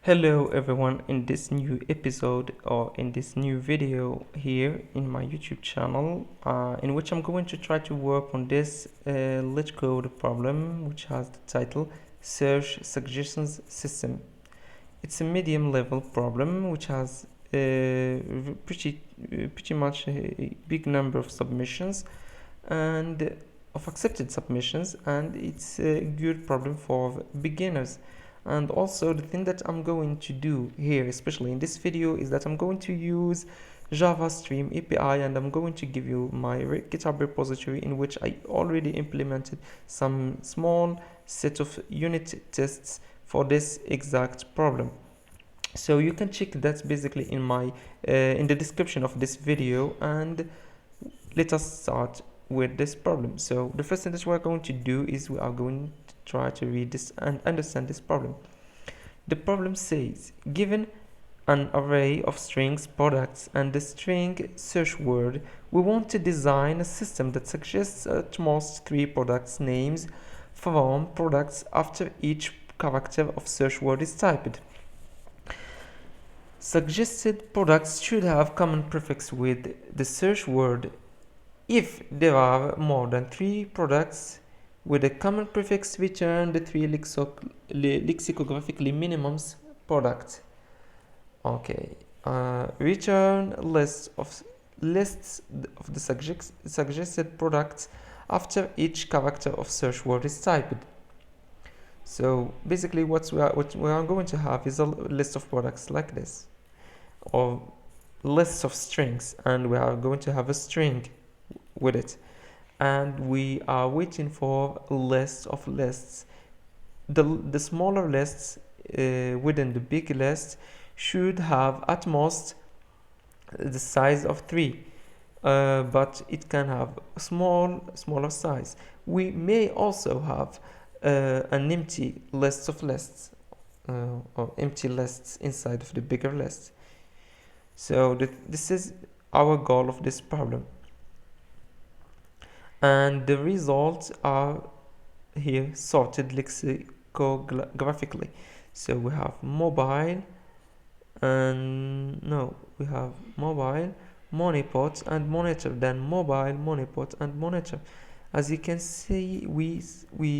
Hello everyone, in this new episode or in this new video here in my YouTube channel, in which I'm going to try to work on this Leetcode problem, which has the title Search Suggestions System. It's a medium level problem which has pretty much a big number of submissions and of accepted submissions, and it's a good problem for beginners. And also the thing that I'm going to do here, especially in this video, is that I'm going to use Java Stream API, and I'm going to give you my GitHub repository in which I already implemented some small set of unit tests for this exact problem. So you can check that basically in my in the description of this video, and let us start with this problem. So the first thing that we're going to do is we are going to try to read this and understand this problem. The problem says, given an array of strings products and the string search word, we want to design a system that suggests at most 3 products names from products after each character of search word is typed. Suggested products should have common prefix with the search word. If there are more than 3 products with a common prefix, return the 3 lexicographically minimums product. Okay, return lists of the suggested products after each character of search word is typed. So basically what we are going to have is a list of products like this, or lists of strings, and we are going to have a string with it, and we are waiting for a list of lists. The smaller lists within the big list should have at most the size of 3, but it can have a smaller size. We may also have an empty list of lists or empty lists inside of the bigger list. So this is our goal of this problem, and the results are here sorted lexicographically. So we have mobile, and no, we have mobile, moneypot, and monitor, then mobile, moneypot, and monitor. As you can see, we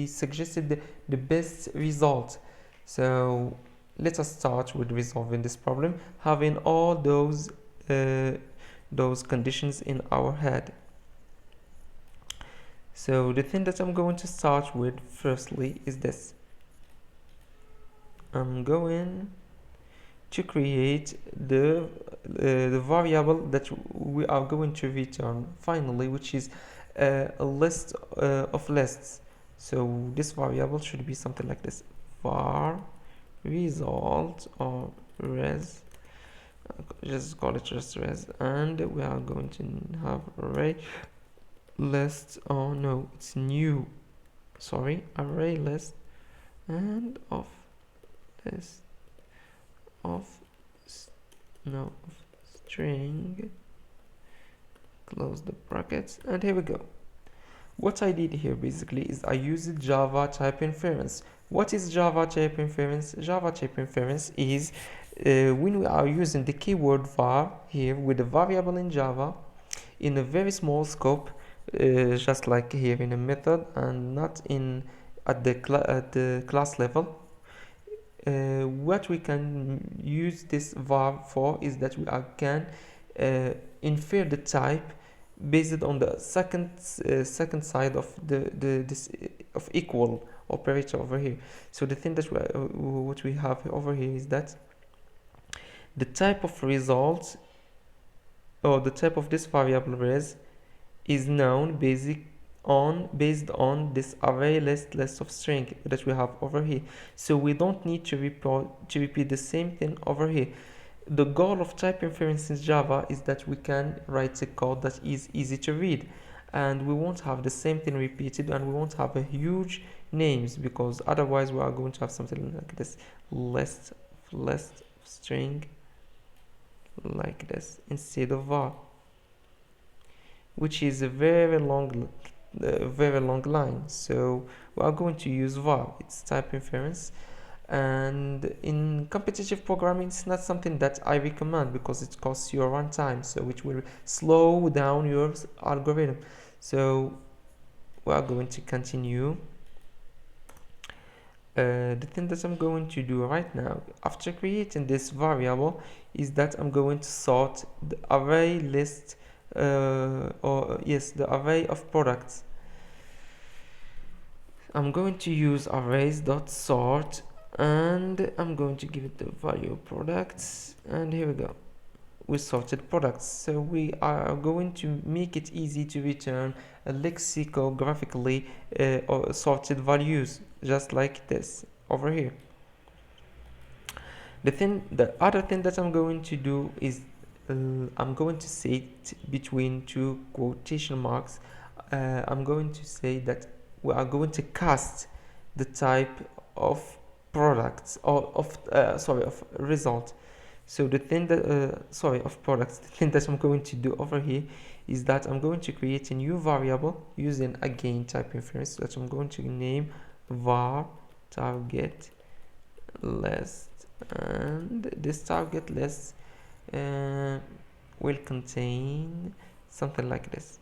suggested the best result. So let us start with resolving this problem, having all those conditions in our head. So the thing that I'm going to start with firstly is this. I'm going to create the variable that we are going to return finally, which is a list of lists. So this variable should be something like this: var result, or res, just call it just res, and we are going to have array list, oh no, it's new, sorry, array list, and of list of string, close the brackets, and here we go. What I did here basically is I used Java type inference. What is Java type inference? Java type inference is when we are using the keyword var here with a variable in Java in a very small scope, just like here in a method, and not in at the class level. What we can use this var for is that we can infer the type based on the second side of this of equal operator over here. So the thing that what we have over here is that the type of result, or the type of this variable res, is known based on this array list of string that we have over here. So we don't need to repeat the same thing over here. The goal of type inference in Java is that we can write a code that is easy to read, and we won't have the same thing repeated, and we won't have a huge names, because otherwise we are going to have something like this: list string like this instead of var, which is a very long line. So we are going to use var. It's type inference, and in competitive programming it's not something that I recommend because it costs you a runtime, so it will slow down your algorithm. So we are going to continue. The thing that I'm going to do right now after creating this variable is that I'm going to sort the array list the array of products. I'm going to use arrays.sort and I'm going to give it the value of products, and here we go, we sorted products. So we are going to make it easy to return a lexicographically or sorted values, just like this over here. The other thing that I'm going to do is I'm going to say between two quotation marks, I'm going to say that we are going to cast the type of products or of result. So the thing that of products, the thing that I'm going to do over here is that I'm going to create a new variable using again type inference that I'm going to name var target list, and this target list will contain something like this: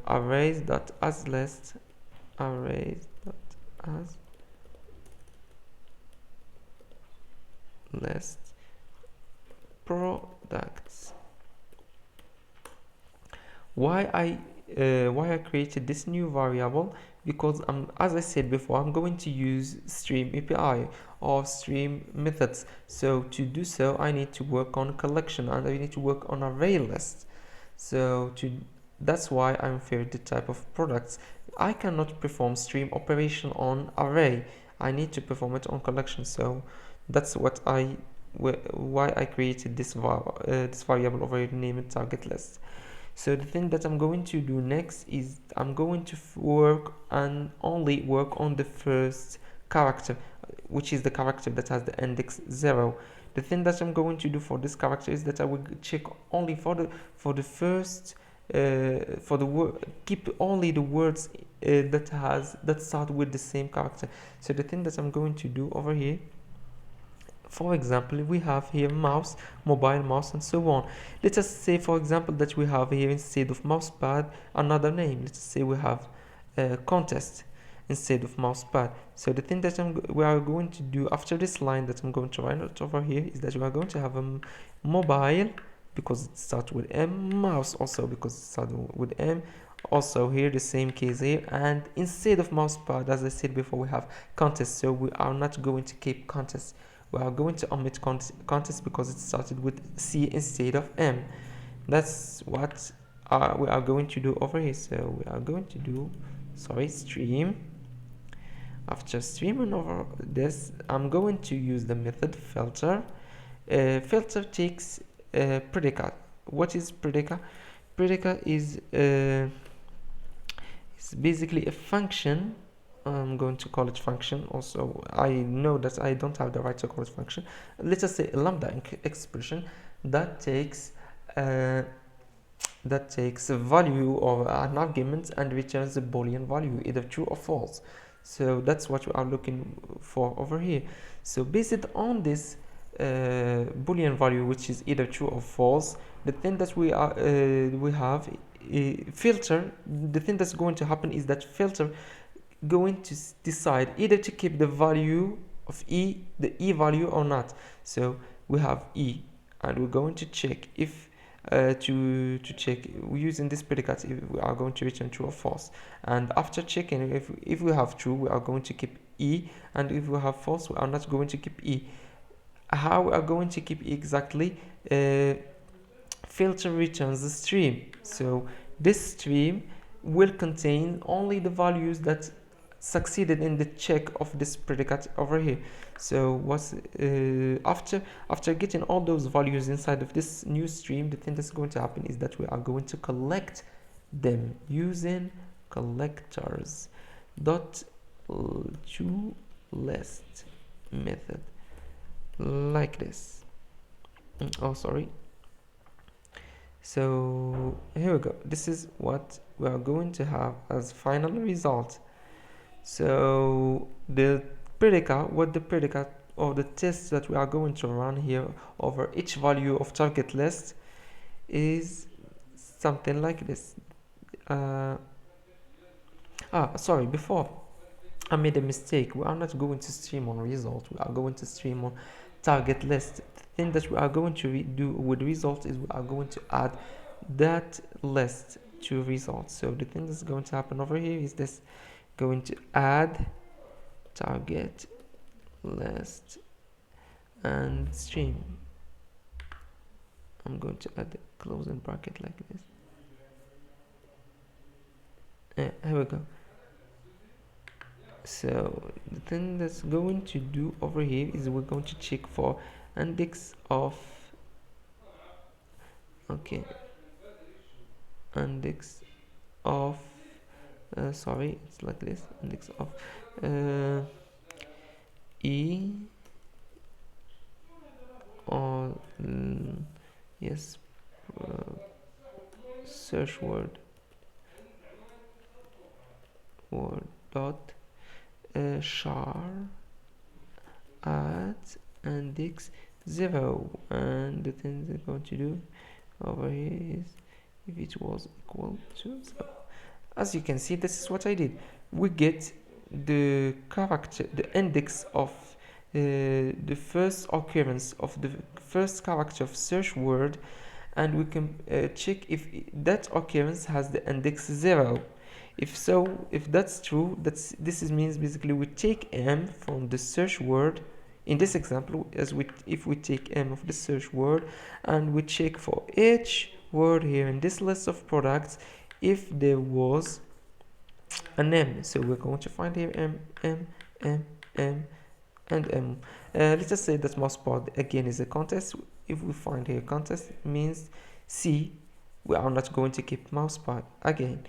arrays.as list, arrays.as list products. Why I created this new variable? Because as I said before, I'm going to use stream API or stream methods. So to do so, I need to work on collection and I need to work on array list. So that's why I'm fair the type of products. I cannot perform stream operation on array. I need to perform it on collection. So that's why I created this variable over here, name it target list. So the thing that I'm going to do next is I'm going to only work on the first character, which is the character that has the index 0. The thing that I'm going to do for this character is that I will check only for the first keep only the words that start with the same character. So the thing that I'm going to do over here, for example, we have here mouse, mobile mouse, and so on. Let us say, for example, that we have here instead of mousepad another name. Let's say we have contest instead of mousepad. So the thing that we are going to do after this line that I'm going to write over here is that we are going to have a mobile, because it starts with M, mouse also because it starts with M. Also here the same case here, and instead of mousepad, as I said before, we have contest. So we are not going to keep contest. We are going to omit contest because it started with C instead of M. That's what we are going to do over here. So we are going to do stream. After streaming over this, I'm going to use the method filter. Filter takes predicate. What is predicate? Predicate is basically a function. I'm going to call it function. Also, I know that I don't have the right to call it function. Let us say a lambda expression that takes a value or an argument and returns a Boolean value, either true or false. So that's what we are looking for over here. So based on this Boolean value, which is either true or false, the thing that we have filter. The thing that's going to happen is that filter going to decide either to keep the value of the E value or not. So we have E, and we're going to check if to check using this predicate if we are going to return true or false. And after checking, if we have true, we are going to keep E, and if we have false, we are not going to keep E. How we are going to keep E exactly? Filter returns the stream. So this stream will contain only the values that succeeded in the check of this predicate over here. So what's after getting all those values inside of this new stream, the thing that's going to happen is that we are going to collect them using collectors dot to list method, like this. So here we go. This is what we are going to have as final result. So the predicate, what the predicate of the test that we are going to run here over each value of target list is something like this. Sorry, before I made a mistake. We are not going to stream on result, we are going to stream on target list. The thing that we are going to do with result is we are going to add that list to result. So the thing that's going to happen over here is this: going to add target list and stream. I'm going to add a closing bracket like this. Here we go. So the thing that's going to do over here is we're going to check for index of index of sorry, it's like this: index of e or yes, search word dot char at index 0, and the thing they're going to do over here is if it was equal to 0. As you can see, this is what I did. We get the character, the index of the first occurrence of the first character of search word, and we can check if that occurrence has the index 0. If so, if that's true, this means basically we take m from the search word. In this example, if we take m of the search word and we check for each word here in this list of products if there was an m. So we're going to find here m, and m. Let's just say that mousepad again is a contest. If we find here contest, it means C. We are not going to keep mousepad again.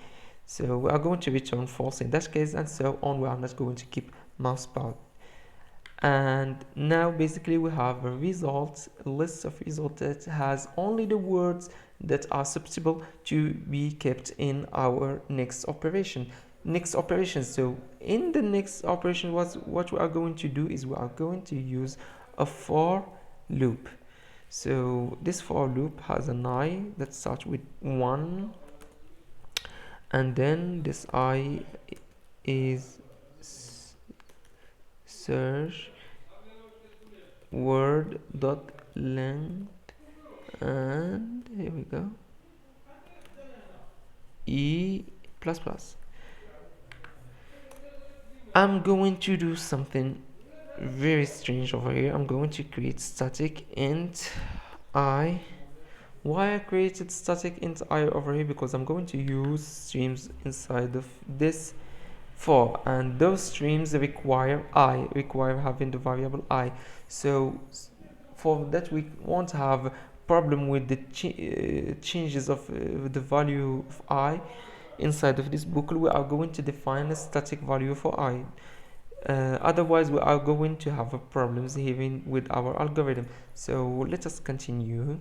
So we are going to return false in that case, and so on. We are not going to keep mousepad. And now basically we have a list of results that has only the words that are susceptible to be kept in our next operation. So in the next operation, what we are going to do is we are going to use a for loop. So this for loop has an I that starts with 1, and then this I is search word dot length, and here we go, e plus plus. I'm going to do something very strange over here. I'm going to create static int I. Why I created static int I over here? Because I'm going to use streams inside of this for, and those streams require having the variable I. So for that we won't have problem with the changes of the value of I inside of this buckle. We are going to define a static value for I. Otherwise we are going to have problems even with our algorithm. So let us continue.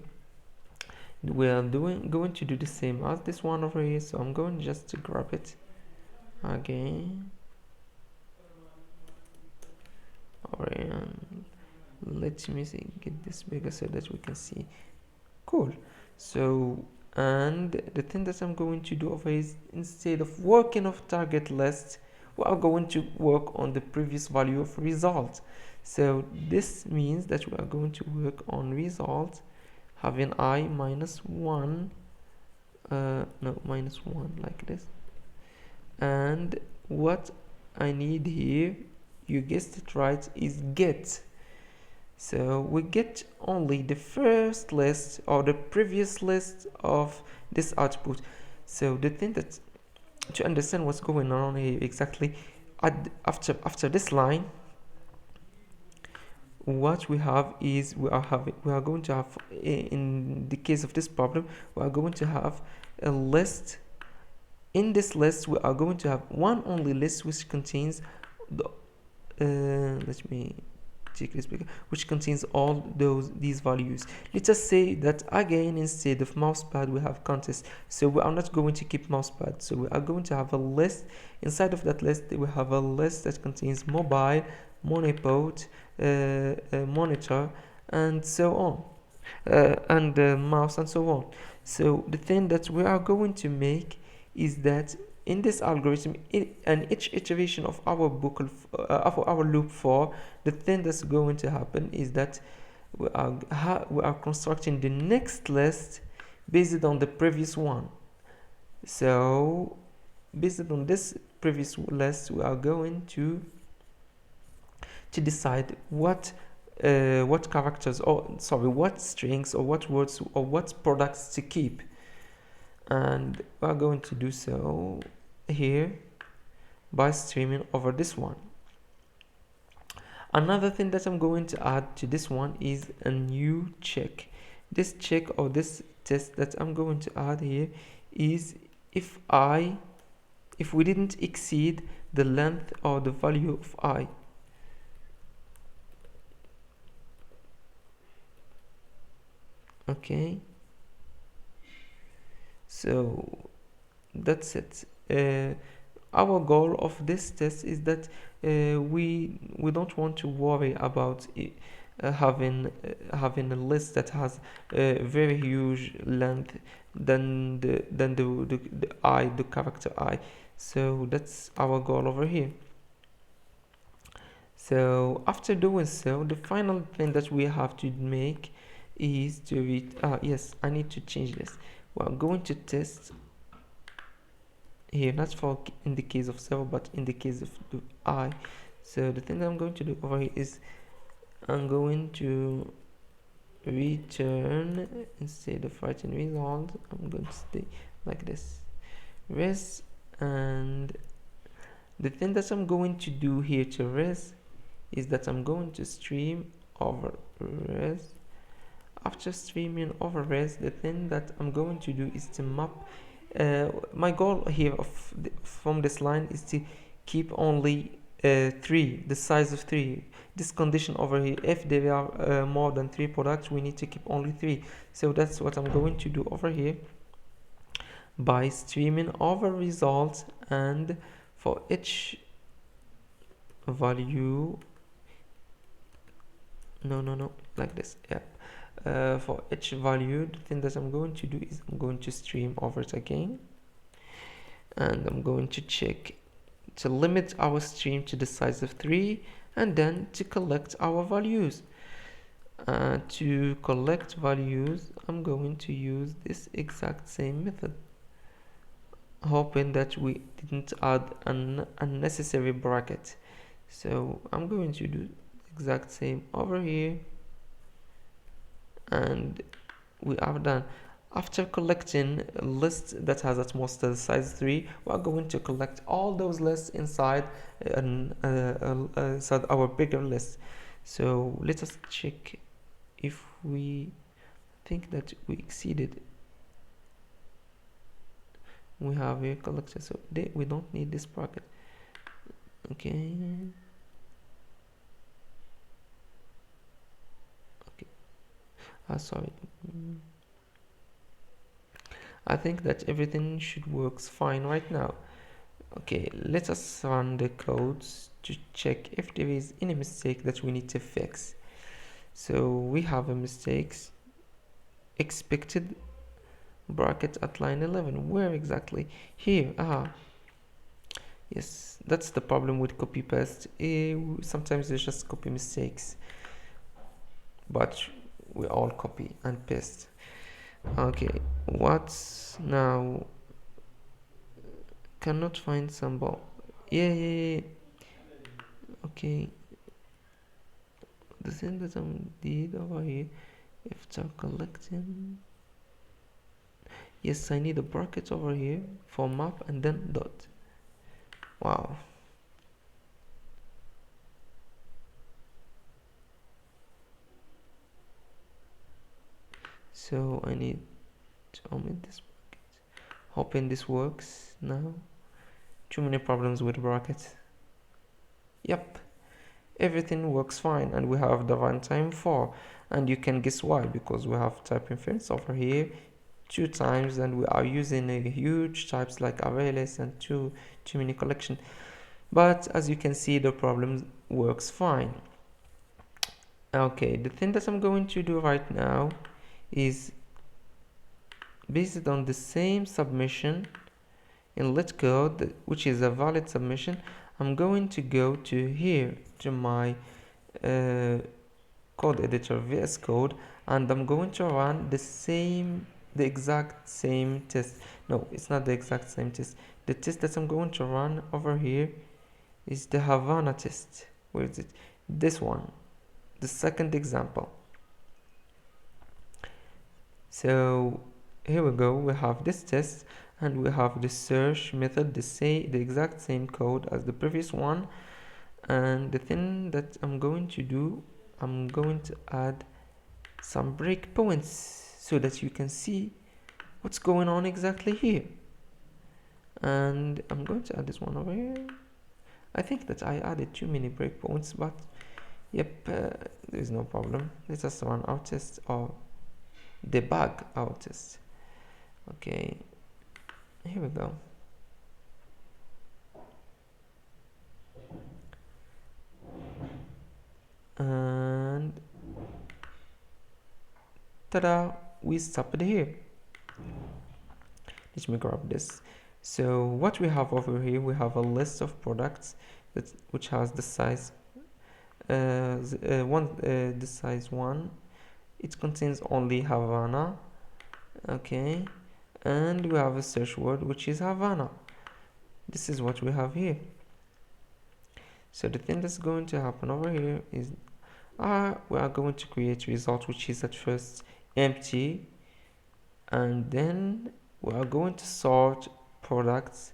We are going to do the same as this one over here. So I'm going just to grab it again. And let me see, get this bigger so that we can see. Cool. So, and the thing that I'm going to do over here is, instead of working off target list, we are going to work on the previous value of result. So this means that we are going to work on result having I minus 1, minus 1 like this. And what I need here, you guessed it right, is get. So we get only the first list or the previous list of this output. So the thing that, to understand what's going on here exactly, after this line, what we have is we are going to have, in the case of this problem, we are going to have a list. In this list we are going to have one only list which contains the let me take this bigger, which contains all these values. Let us say that again, instead of mousepad we have contest. So we are not going to keep mousepad, so we are going to have a list. Inside of that list we have a list that contains mobile, monopod, monitor, and so on, and mouse and so on. So the thing that we are going to make is that in this algorithm, and each iteration of our of our loop for, the thing that's going to happen is that we are constructing the next list based on the previous one. So based on this previous list, we are going to decide what characters, or sorry, what strings or what words or what products to keep, and we are going to do so here by streaming over this one. Another thing that I'm going to add to this one is a new check. This check or this test that I'm going to add here is if we didn't exceed the length or the value of I. Okay, so that's it. Our goal of this test is that we don't want to worry about having a list that has a very huge length than the character I. So that's our goal over here. So after doing so, the final thing that we have to make is to read. Yes, I need to change this. We're going to test here, not for in the case of server, but in the case of the I. So the thing that I'm going to do over here is I'm going to return, instead of writing result, I'm going to stay like this, res. And the thing that I'm going to do here to res is that I'm going to stream over res. After streaming over res, the thing that I'm going to do is to map. My goal here from this line is to keep only 3, the size of 3. This condition over here, if there are more than 3 products, we need to keep only 3. So that's what I'm going to do over here by streaming over results, and for each value, no, like this, yeah. For each value, the thing that I'm going to do is I'm going to stream over it again, and I'm going to check to limit our stream to the size of 3, and then to collect our values. To collect values, I'm going to use this exact same method, hoping that we didn't add an unnecessary bracket. So I'm going to do exact same over here, and we are done. After collecting a list that has at most the size 3, we are going to collect all those lists inside inside our bigger list. So let us check if we think that we exceeded. We have a collector, so we don't need this bracket. Okay. Sorry. I think that everything should work fine right now. Okay, let us run the codes to check if there is any mistake that we need to fix. So we have a mistake, expected bracket at line 11. Where exactly? Here. Yes, that's the problem with copy paste. Sometimes there's just copy mistakes, but we all copy and paste. Okay, what's now? Cannot find symbol. Yeah. Okay, the thing that I did over here, after collecting, yes, I need a bracket over here for map and then dot. Wow. So I need to omit this bracket, hoping this works now. Too many problems with brackets. Yep, everything works fine, and we have the runtime 4, and you can guess why, because we have type inference over here 2 times, and we are using a huge types like ArrayList and too many collection. But as you can see, the problems works fine. Okay, the thing that I'm going to do right now is, based on the same submission in Leetcode, which is a valid submission, I'm going to go to here to my code editor VS Code, and I'm going to run the exact same test. No, it's not the exact same test. The test that I'm going to run over here is the Havana test. Where is it? This one, the second example. So here we go, we have this test, and we have the search method, the exact same code as the previous one. And the thing that I'm going to do, I'm going to add some breakpoints so that you can see what's going on exactly here. And I'm going to add this one over here. I think that I added too many breakpoints, but yep, there's no problem. Let's just run our test or debug our test. Okay, here we go. And ta-da, we stopped here. Let me grab this. So what we have over here, we have a list of products which has the size the size 1. It contains only Havana. Okay, and we have a search word which is Havana. This is what we have here. So the thing that's going to happen over here is we are going to create result which is at first empty, and then we are going to sort products,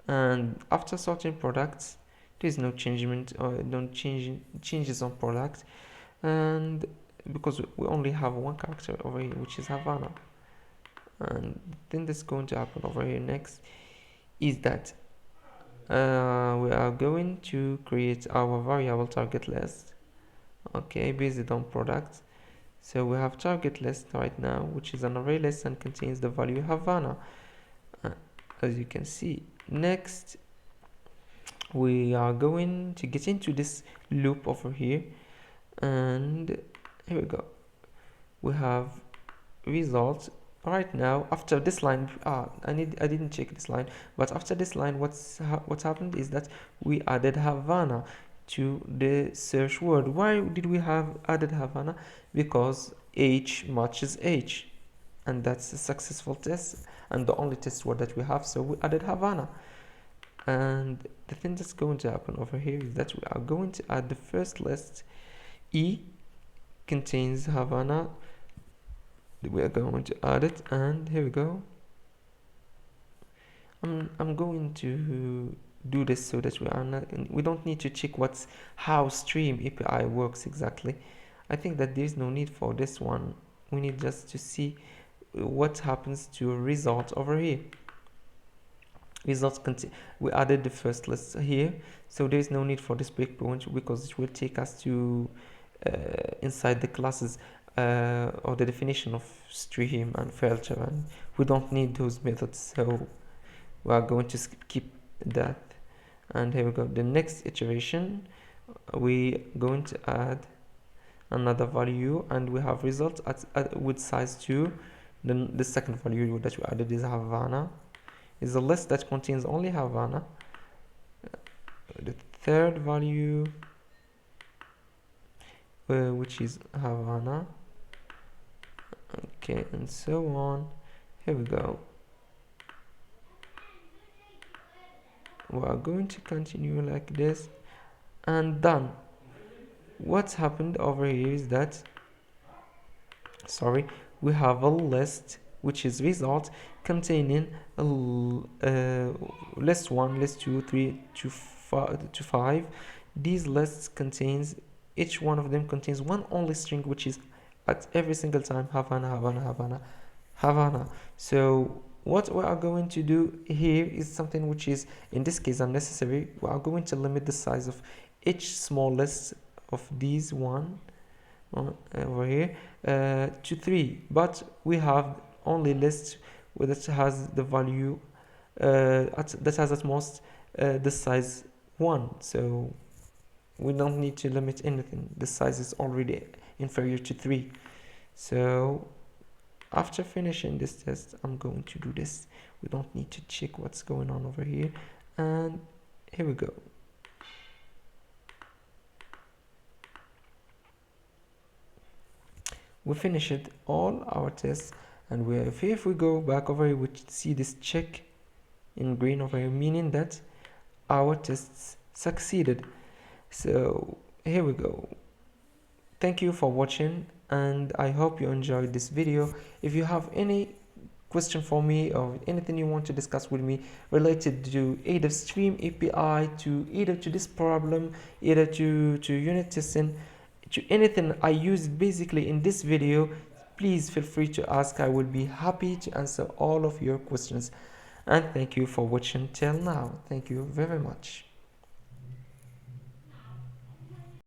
and after sorting products there is no changes on product, and because we only have one character over here which is Havana. And then that's going to happen over here next is that we are going to create our variable target list, okay, based on products. So we have target list right now, which is an array list and contains the value Havana, as you can see. Next, we are going to get into this loop over here, and here we go. We have results right now. After this line, I didn't check this line, but after this line, what's happened is that we added Havana to the search word. Why did we have added Havana? Because H matches H, and that's a successful test and the only test word that we have, so we added Havana. And the thing that's going to happen over here is that we are going to add the first list. E contains Havana. We are going to add it, and here we go. I'm going to do this so that we don't need to check how Stream API works exactly. I think that there's no need for this one. We need just to see what happens to a result over here. Results we added the first list here, so there's no need for this breakpoint because it will take us to inside the classes or the definition of stream and filter, and we don't need those methods, so we are going to skip that. And here we go. The next iteration, we going to add another value, and we have results with size 2. Then the second value that we added is Havana. Is a list that contains only Havana. The third value, which is Havana. Okay, and so on. Here we go. We are going to continue like this, and done. What's happened over here is that, we have a list which is result containing list 1, list 2, 3 to 5. These lists contains, each one of them contains one only string, which is at every single time Havana, Havana, Havana, Havana. So what we are going to do here is something which is in this case unnecessary. We are going to limit the size of each small list of these one over here to 3, but we have only list that has the value that has at most the size 1. So We don't need to limit anything. The size is already inferior to 3. So after finishing this test, I'm going to do this. We don't need to check what's going on over here. And here we go. We finished all our tests, and if we go back over here, we see this check in green over here, meaning that our tests succeeded. So here we go. Thank you for watching, and I hope you enjoyed this video. If you have any question for me or anything you want to discuss with me related to either Stream API, to either to this problem, either to unit testing, to anything I used basically in this video, please feel free to ask. I will be happy to answer all of your questions. And thank you for watching till now. Thank you very much.